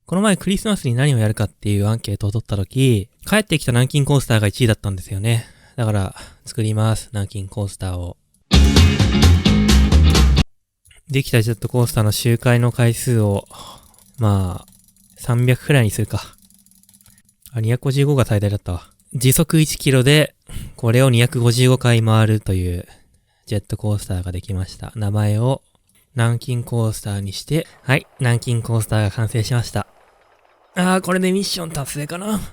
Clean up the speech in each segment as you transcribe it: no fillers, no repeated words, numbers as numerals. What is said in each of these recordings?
この前クリスマスに何をやるかっていうアンケートを取ったとき、帰ってきた南京コースターが1位だったんですよね。だから、作ります。南京コースターを。できたジェットコースターの周回の回数を、300くらいにするか。255が最大だったわ。時速1キロで、これを255回回るというジェットコースターができました。名前を南京コースターにして、はい、南京コースターが完成しました。これでミッション達成かな。フ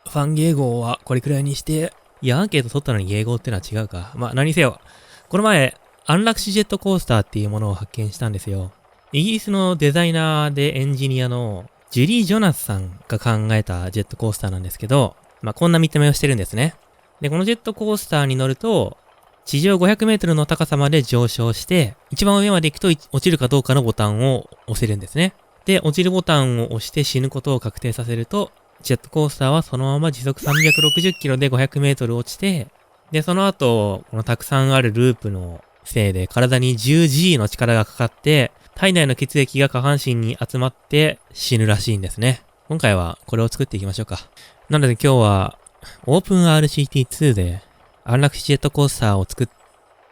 ァン迎合はこれくらいにして、いや、アンケート取ったのに迎合ってのは違うか。何せよ。この前、安楽死ジェットコースターっていうものを発見したんですよ。イギリスのデザイナーでエンジニアのジュリー・ジョナスさんが考えたジェットコースターなんですけど、こんな見た目をしてるんですね。で、このジェットコースターに乗ると、地上500メートルの高さまで上昇して、一番上まで行くと落ちるかどうかのボタンを押せるんですね。で、落ちるボタンを押して死ぬことを確定させると、ジェットコースターはそのまま時速360キロで500メートル落ちて、で、その後、このたくさんあるループのせいで体に 10G の力がかかって、体内の血液が下半身に集まって死ぬらしいんですね。今回はこれを作っていきましょうか。なので今日は、オープン RCT2 で安楽死ジェットコースターを作っ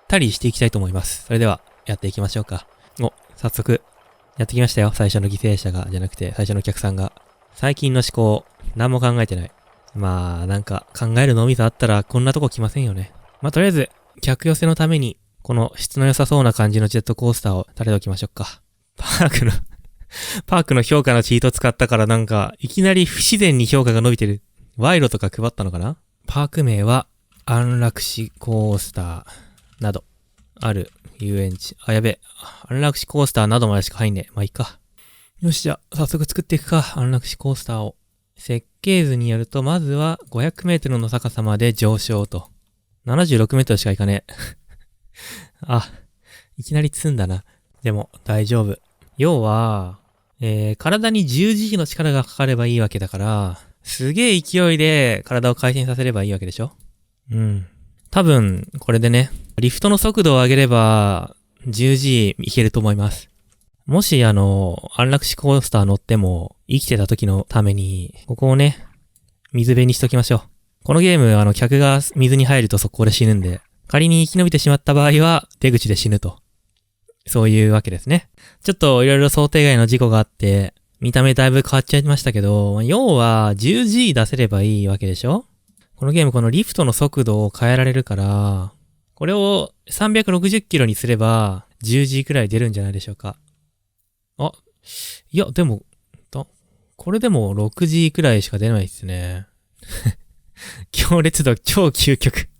たりしていきたいと思います。それでは、やっていきましょうか。早速、やってきましたよ。最初の犠牲者が、じゃなくて、最初のお客さんが。最近の思考、何も考えてない。なんか、考える脳みそあったら、こんなとこ来ませんよね。とりあえず、客寄せのために、この質の良さそうな感じのジェットコースターを垂れておきましょうか。パークの評価のチート使ったからなんか、いきなり不自然に評価が伸びてる。賄賂とか配ったのかな？パーク名は、安楽死コースターなど、ある遊園地。やべえ。安楽死コースターなどまでしか入んねえ。いいか。よし、じゃあ、早速作っていくか。安楽死コースターを。設計図によると、まずは500メートルの高さまで上昇と。76メートルしか行かねえ。いきなり積んだな。でも、大丈夫。要は、体に 10G の力がかかればいいわけだから、すげえ勢いで体を回転させればいいわけでしょ？多分、これでね、リフトの速度を上げれば、10G いけると思います。もし、安楽死コースター乗っても、生きてた時のために、ここをね、水辺にしときましょう。このゲーム、客が水に入ると速攻で死ぬんで、仮に生き延びてしまった場合は、出口で死ぬと。そういうわけですね。ちょっと、いろいろ想定外の事故があって、見た目だいぶ変わっちゃいましたけど、要は、10G 出せればいいわけでしょ？このゲーム、このリフトの速度を変えられるから、これを360キロにすれば、10G くらい出るんじゃないでしょうか。いや、でも、これでも 6G くらいしか出ないですね。強烈度超究極。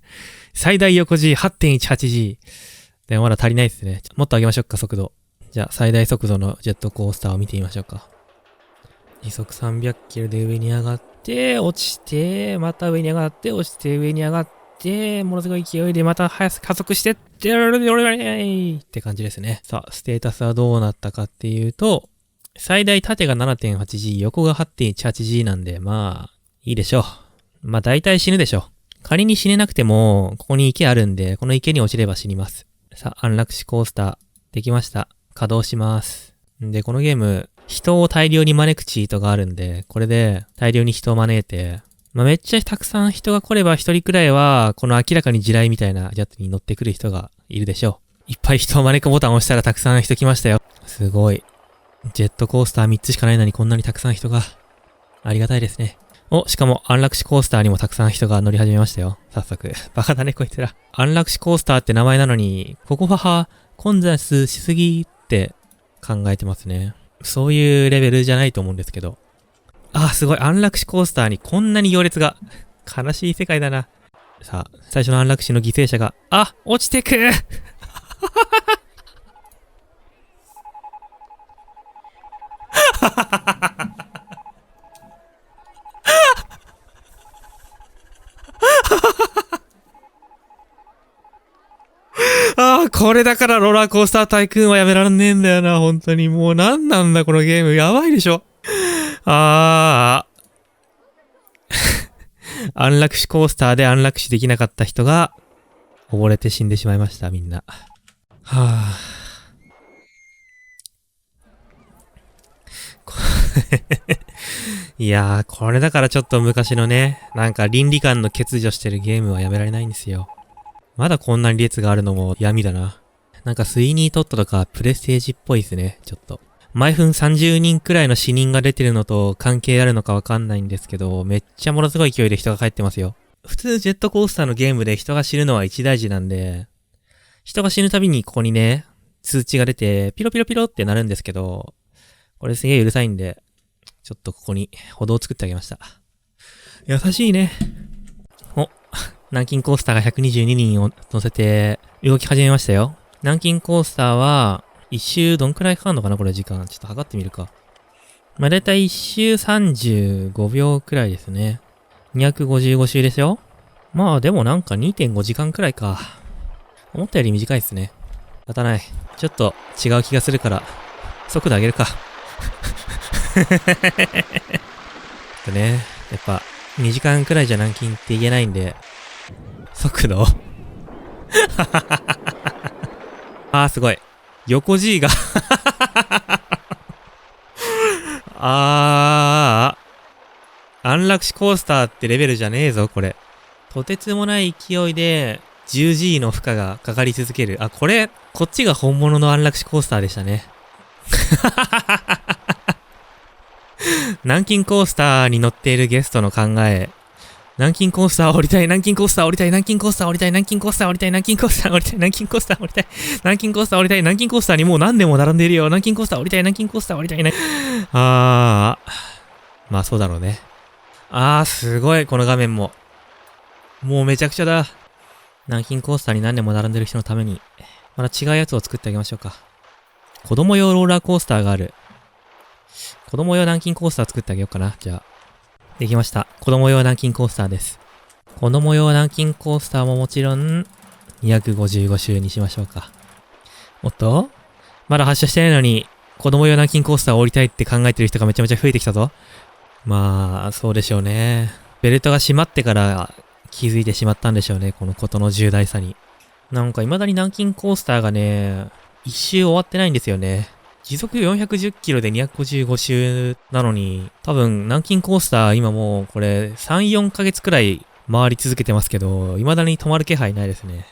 最大横 G 8.18G。でもまだ足りないですね。もっと上げましょうか、速度。じゃあ、最大速度のジェットコースターを見てみましょうか。時速300キロで上に上がって、落ちて、また上に上がって、落ちて、上に上がって、ものすごい勢いでまた加速してって、感じですね。さあ、ステータスはどうなったかっていうと、最大縦が 7.8G、横が 8.18G なんで、いいでしょう。大体死ぬでしょう。仮に死ねなくても、ここに池あるんで、この池に落ちれば死にます。さあ、安楽死コースター、できました。稼働します。で、このゲーム、人を大量に招くチートがあるんで、これで大量に人を招いて、めっちゃたくさん人が来れば一人くらいは、この明らかに地雷みたいなやつに乗ってくる人がいるでしょう。いっぱい人を招くボタンを押したらたくさん人来ましたよ。すごい。ジェットコースター3つしかないのにこんなにたくさん人が。ありがたいですね。しかも安楽死コースターにもたくさん人が乗り始めましたよ。早速。バカだね、こいつら。安楽死コースターって名前なのに、ここは混雑しすぎって考えてますね。そういうレベルじゃないと思うんですけど。すごい。安楽死コースターにこんなに行列が。悲しい世界だな。さあ、最初の安楽死の犠牲者が、落ちてくこれだからローラーコースタータイクーンはやめられねえんだよな、本当に。もうなんなんだこのゲーム。やばいでしょ。安楽死コースターで安楽死できなかった人が溺れて死んでしまいました、みんな。いやー、これだからちょっと昔のね、なんか倫理観の欠如してるゲームはやめられないんですよ。まだこんなに列があるのも闇だな。なんかスイニートットとかプレステージっぽいですね、ちょっと。毎分30人くらいの死人が出てるのと関係あるのかわかんないんですけど、めっちゃものすごい勢いで人が帰ってますよ。普通ジェットコースターのゲームで人が死ぬのは一大事なんで、人が死ぬたびにここにね、通知が出て、ピロピロピロってなるんですけど、これすげえうるさいんで、ちょっとここに歩道を作ってあげました。優しいね。お、南京コースターが122人を乗せて動き始めましたよ。南京コースターは、一周どんくらいかかるのかなこれ時間。ちょっと測ってみるか。まあ、だいたい一周35秒くらいですね。255周ですよ。まあでもなんか 2.5 時間くらいか。思ったより短いですね。仕方ない。ちょっと違う気がするから、速度上げるか。ね、やっぱ2時間くらいじゃ南京って言えないんで、速度すごい。横 G が安楽死コースターってレベルじゃねえぞ、これ。とてつもない勢いで 10G の負荷がかかり続ける。こっちが本物の安楽死コースターでしたね。南京コースターに乗っているゲストの考え。南京コースター降りたい、南京コースター降りたい、南京コースター降りたい、南京コースター降りたい、南京コースター降りたい、南京コースター降りたい、南京コースター降りたい、南京コースターにもう何年も並んでいるよ。南京コースター降りたい、南京コースター降りたい、まあそうだろうね。すごい、この画面も。もうめちゃくちゃだ。南京コースターに何年も並んでる人のために、また違うやつを作ってあげましょうか。子供用ローラーコースターがある。子供用南京コースター作ってあげようかな。じゃあ。できました。子供用南京コースターです。子供用南京コースターももちろん、255周にしましょうか。おっとまだ発車してないのに、子供用南京コースターを降りたいって考えてる人がめちゃめちゃ増えてきたぞ。まあ、そうでしょうね。ベルトが閉まってから気づいてしまったんでしょうね。このことの重大さに。なんか未だに南京コースターがね、一周終わってないんですよね。時速410キロで255周なのに、多分南京コースター今もうこれ3、4ヶ月くらい回り続けてますけど、未だに止まる気配ないですね。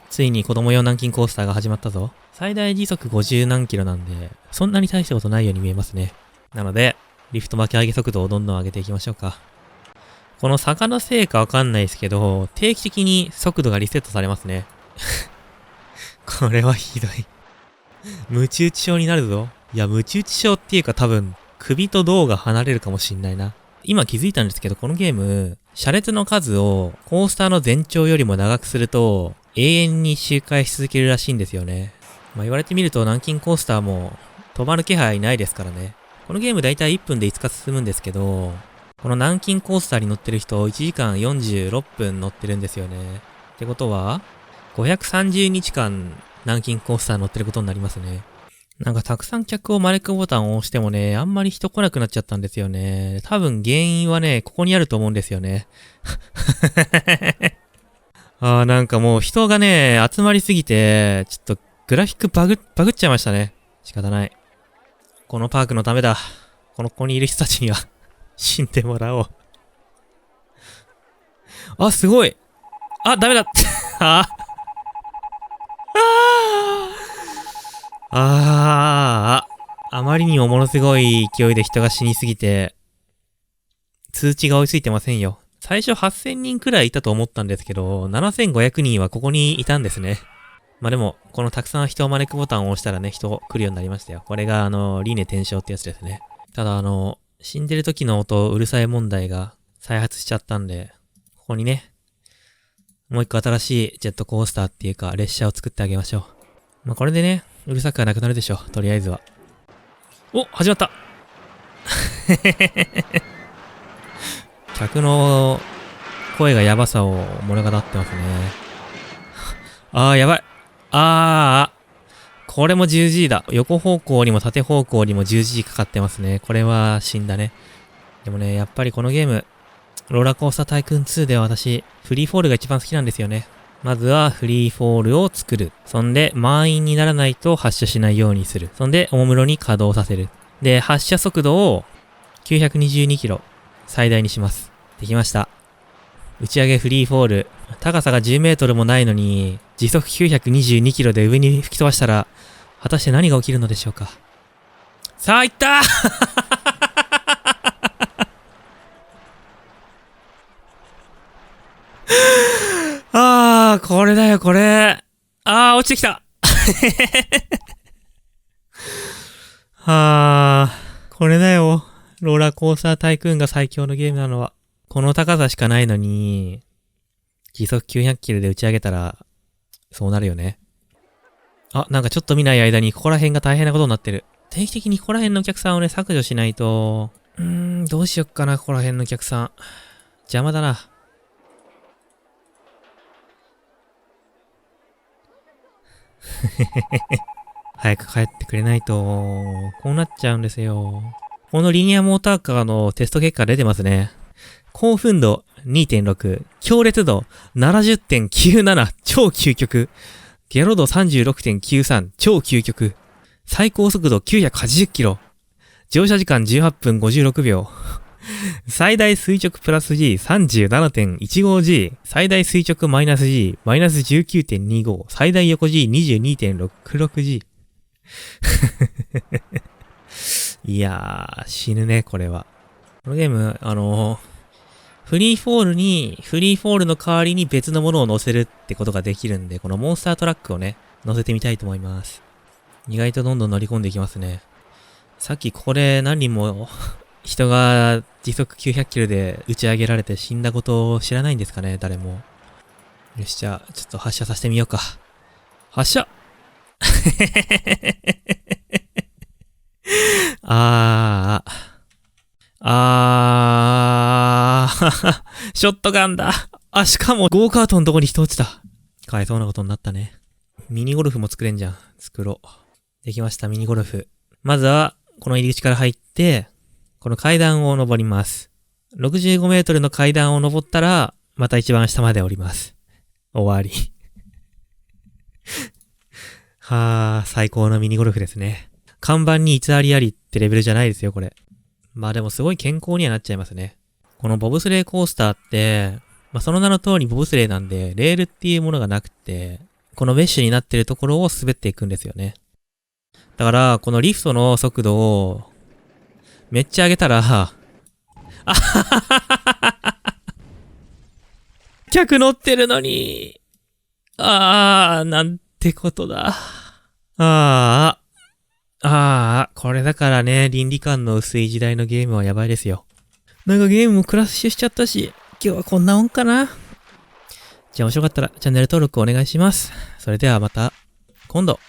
ついに子供用南京コースターが始まったぞ。最大時速50何キロなんで、そんなに大したことないように見えますね。なので、リフト巻き上げ速度をどんどん上げていきましょうか。この坂のせいかわかんないですけど、定期的に速度がリセットされますね。これはひどい。ムチ打ち症になるぞ。いや、ムチ打ち症っていうか多分、首と胴が離れるかもしんないな。今気づいたんですけど、このゲーム、車列の数をコースターの全長よりも長くすると、永遠に周回し続けるらしいんですよね。言われてみると南京コースターも止まる気配ないですからね。このゲームだいたい1分で5日進むんですけど、この南京コースターに乗ってる人1時間46分乗ってるんですよね。ってことは、530日間南京コースター乗ってることになりますね。なんかたくさん客を招くボタンを押してもね、あんまり人来なくなっちゃったんですよね。多分原因はね、ここにあると思うんですよね。なんかもう人がね、集まりすぎて、ちょっとグラフィックバグっちゃいましたね。仕方ない。このパークのためだ。ここにいる人たちには死んでもらおう。すごい。ダメだ。あまりにもものすごい勢いで人が死にすぎて、通知が追いついてませんよ。最初8000人くらいいたと思ったんですけど、7500人はここにいたんですね。でも、このたくさん人を招くボタンを押したらね、人来るようになりましたよ。これが輪廻転生ってやつですね。ただ死んでる時の音うるさい問題が再発しちゃったんで、ここにね、もう一個新しいジェットコースターっていうか列車を作ってあげましょう。これでね、うるさくはなくなるでしょ。とりあえずは。始まった客の声がやばさを物語ってますね。やばい。これも 10G だ。横方向にも縦方向にも 10G かかってますね。これは死んだね。でもね、やっぱりこのゲーム、ローラーコースタータイクーン2では私、フリーフォールが一番好きなんですよね。まずはフリーフォールを作る。そんで、満員にならないと発射しないようにする。そんで、おもむろに稼働させる。で、発射速度を922キロ最大にします。できました。打ち上げフリーフォール。高さが10メートルもないのに、時速922キロで上に吹き飛ばしたら、果たして何が起きるのでしょうか。さあ、行ったこれだよ、これ。落ちてきたこれだよ。ローラーコースタータイクーンが最強のゲームなのは。この高さしかないのに、時速900キロで打ち上げたら、そうなるよね。なんかちょっと見ない間にここら辺が大変なことになってる。定期的にここら辺のお客さんをね、削除しないと、どうしよっかな、ここら辺のお客さん。邪魔だな。早く帰ってくれないと、こうなっちゃうんですよ。このリニアモーターカーのテスト結果出てますね。興奮度 2.6、強烈度 70.97、超究極。ゲロ度 36.93、超究極。最高速度980キロ。乗車時間18分56秒。最大垂直プラス G37.15G、最大垂直マイナス G、マイナス 19.25、最大横 G22.66G。いやー、死ぬね、これは。このゲーム、フリーフォールの代わりに別のものを乗せるってことができるんで、このモンスタートラックをね、乗せてみたいと思います。意外とどんどん乗り込んでいきますね。さっきここで何人も人が時速900キロで打ち上げられて死んだことを知らないんですかね、誰も。よし、じゃあ、ちょっと発射させてみようか。発射ショットガンだ。しかもゴーカートのとこに人落ちた。かわいそうなことになったね。ミニゴルフも作れんじゃん。作ろう。できました、ミニゴルフ。まずは、この入り口から入って、この階段を登ります。65メートルの階段を登ったら、また一番下まで降ります。終わり。最高のミニゴルフですね。看板に偽りありってレベルじゃないですよ、これ。まあでもすごい健康にはなっちゃいますね。このボブスレーコースターって、その名の通りボブスレーなんで、レールっていうものがなくて、このメッシュになってるところを滑っていくんですよね。だから、このリフトの速度を、めっちゃ上げたら、客乗ってるのに、なんてことだ。これだからね、倫理観の薄い時代のゲームはやばいですよ。なんかゲームもクラッシュしちゃったし、今日はこんなもんかな。じゃあ面白かったらチャンネル登録お願いします。それではまた、今度。